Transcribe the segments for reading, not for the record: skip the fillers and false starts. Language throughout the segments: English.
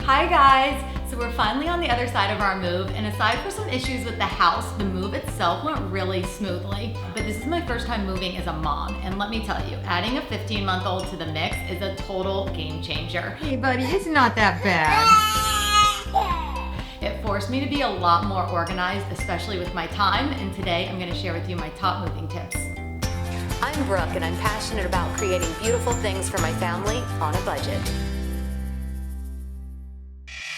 Hi guys! So we're finally on the other side of our move, and aside from some issues with the house, the move itself went really smoothly. But this is my first time moving as a mom, and let me tell you, adding a 15-month-old to the mix is a total game changer. Hey buddy, it's not that bad. It forced me to be a lot more organized, especially with my time, and today I'm going to share with you my top moving tips. I'm Brooke, and I'm passionate about creating beautiful things for my family on a budget.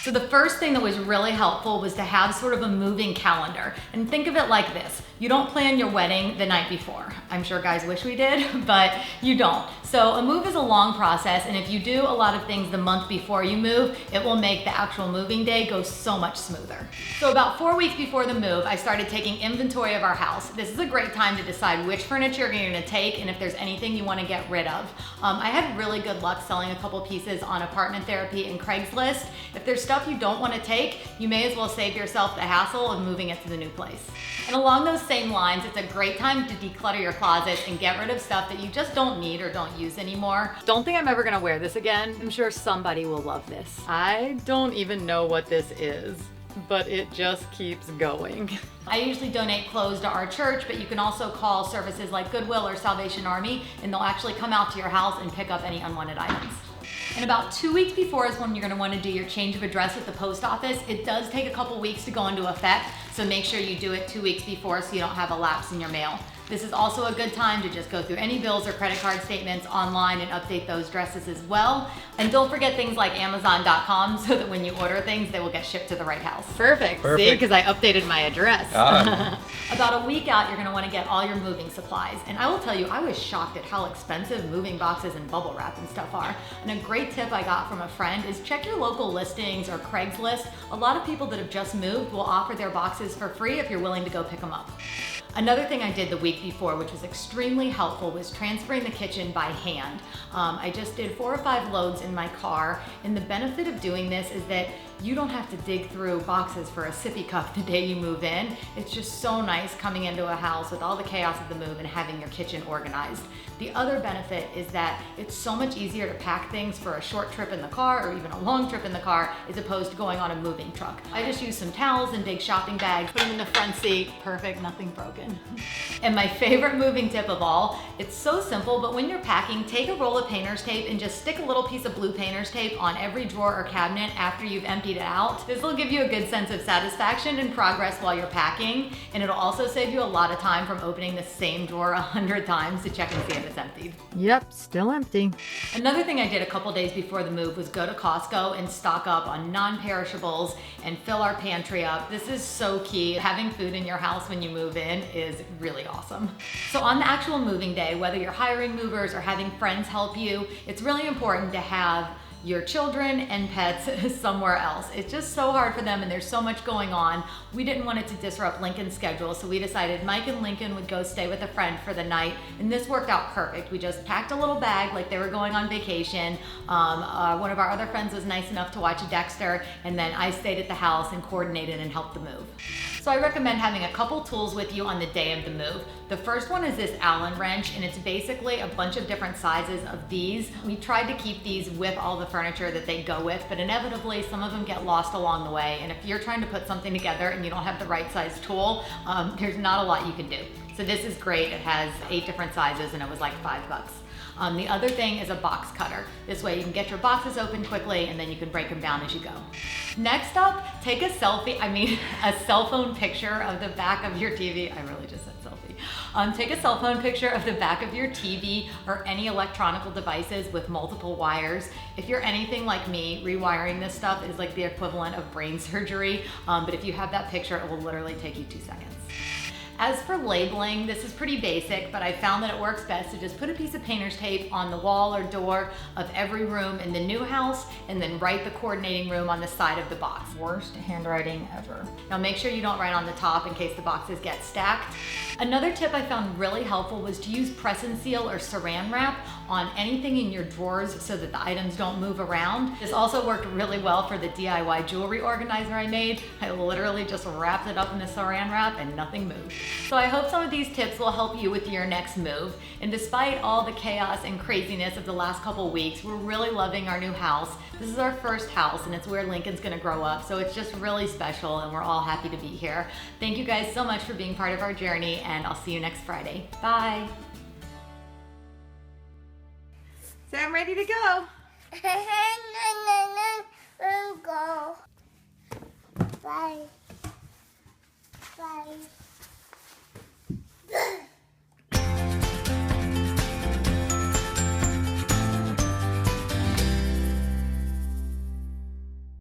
So the first thing that was really helpful was to have sort of a moving calendar. And think of it like this. You don't plan your wedding the night before. I'm sure guys wish we did, but you don't. So a move is a long process, and if you do a lot of things the month before you move, it will make the actual moving day go so much smoother. So about 4 weeks before the move, I started taking inventory of our house. This is a great time to decide which furniture you're gonna take and if there's anything you wanna get rid of. I had really good luck selling a couple pieces on Apartment Therapy and Craigslist. If there's stuff you don't wanna take, you may as well save yourself the hassle of moving it to the new place. And along those same lines, it's a great time to declutter your closet and get rid of stuff that you just don't need or don't use anymore. Don't think I'm ever gonna wear this again. I'm sure somebody will love this. I don't even know what this is, but it just keeps going. I usually donate clothes to our church, but you can also call services like Goodwill or Salvation Army, and they'll actually come out to your house and pick up any unwanted items. And about 2 weeks before is when you're gonna wanna do your change of address at the post office. It does take a couple weeks to go into effect, so make sure you do it 2 weeks before so you don't have a lapse in your mail. This is also a good time to just go through any bills or credit card statements online and update those addresses as well. And don't forget things like Amazon.com so that when you order things, they will get shipped to the right house. Perfect. See, because I updated my address. About a week out, you're gonna wanna get all your moving supplies. And I will tell you, I was shocked at how expensive moving boxes and bubble wrap and stuff are. And a great tip I got from a friend is check your local listings or Craigslist. A lot of people that have just moved will offer their boxes for free if you're willing to go pick them up. Another thing I did the week before, which was extremely helpful, was transferring the kitchen by hand. I just did 4 or 5 loads in my car, and the benefit of doing this is that you don't have to dig through boxes for a sippy cup the day you move in. It's just so nice coming into a house with all the chaos of the move and having your kitchen organized. The other benefit is that it's so much easier to pack things for a short trip in the car or even a long trip in the car as opposed to going on a moving truck. I just use some towels and big shopping bags, put them in the front seat, perfect, nothing broken. And my favorite moving tip of all, it's so simple, but when you're packing, take a roll of painter's tape and just stick a little piece of blue painter's tape on every drawer or cabinet after you've emptied it out. This will give you a good sense of satisfaction and progress while you're packing, and it'll also save you a lot of time from opening the same drawer 100 times to check and see if it's emptied. Yep, still empty. Another thing I did a couple days before the move was go to Costco and stock up on non-perishables and fill our pantry up. This is so key. Having food in your house when you move in is really awesome. So on the actual moving day, whether you're hiring movers or having friends help you, it's really important to have your children and pets somewhere else. It's just so hard for them and there's so much going on. We didn't want it to disrupt Lincoln's schedule, so we decided Mike and Lincoln would go stay with a friend for the night, and this worked out perfect. We just packed a little bag like they were going on vacation. One of our other friends was nice enough to watch Dexter, and then I stayed at the house and coordinated and helped the move. So I recommend having a couple tools with you on the day of the move. The first one is this Allen wrench, and it's basically a bunch of different sizes of these. We tried to keep these with all the furniture that they go with, but inevitably some of them get lost along the way. And if you're trying to put something together and you don't have the right size tool, there's not a lot you can do. So this is great. It has 8 different sizes and it was like $5. The other thing is a box cutter. This way you can get your boxes open quickly and then you can break them down as you go. Next up, take a cell phone picture of the back of your TV. I really just said selfie. Take a cell phone picture of the back of your TV or any electronical devices with multiple wires. If you're anything like me, rewiring this stuff is like the equivalent of brain surgery, but if you have that picture, it will literally take you 2 seconds. As for labeling, this is pretty basic, but I found that it works best to just put a piece of painter's tape on the wall or door of every room in the new house and then write the coordinating room on the side of the box. Worst handwriting ever. Now make sure you don't write on the top in case the boxes get stacked. Another tip I found really helpful was to use press and seal or saran wrap on anything in your drawers so that the items don't move around. This also worked really well for the DIY jewelry organizer I made. I literally just wrapped it up in the saran wrap and nothing moved. So I hope some of these tips will help you with your next move. And despite all the chaos and craziness of the last couple weeks, we're really loving our new house. This is our first house and it's where Lincoln's gonna grow up. So it's just really special and we're all happy to be here. Thank you guys so much for being part of our journey and I'll see you next Friday. Bye. So I'm ready to go. Go. Bye. Bye.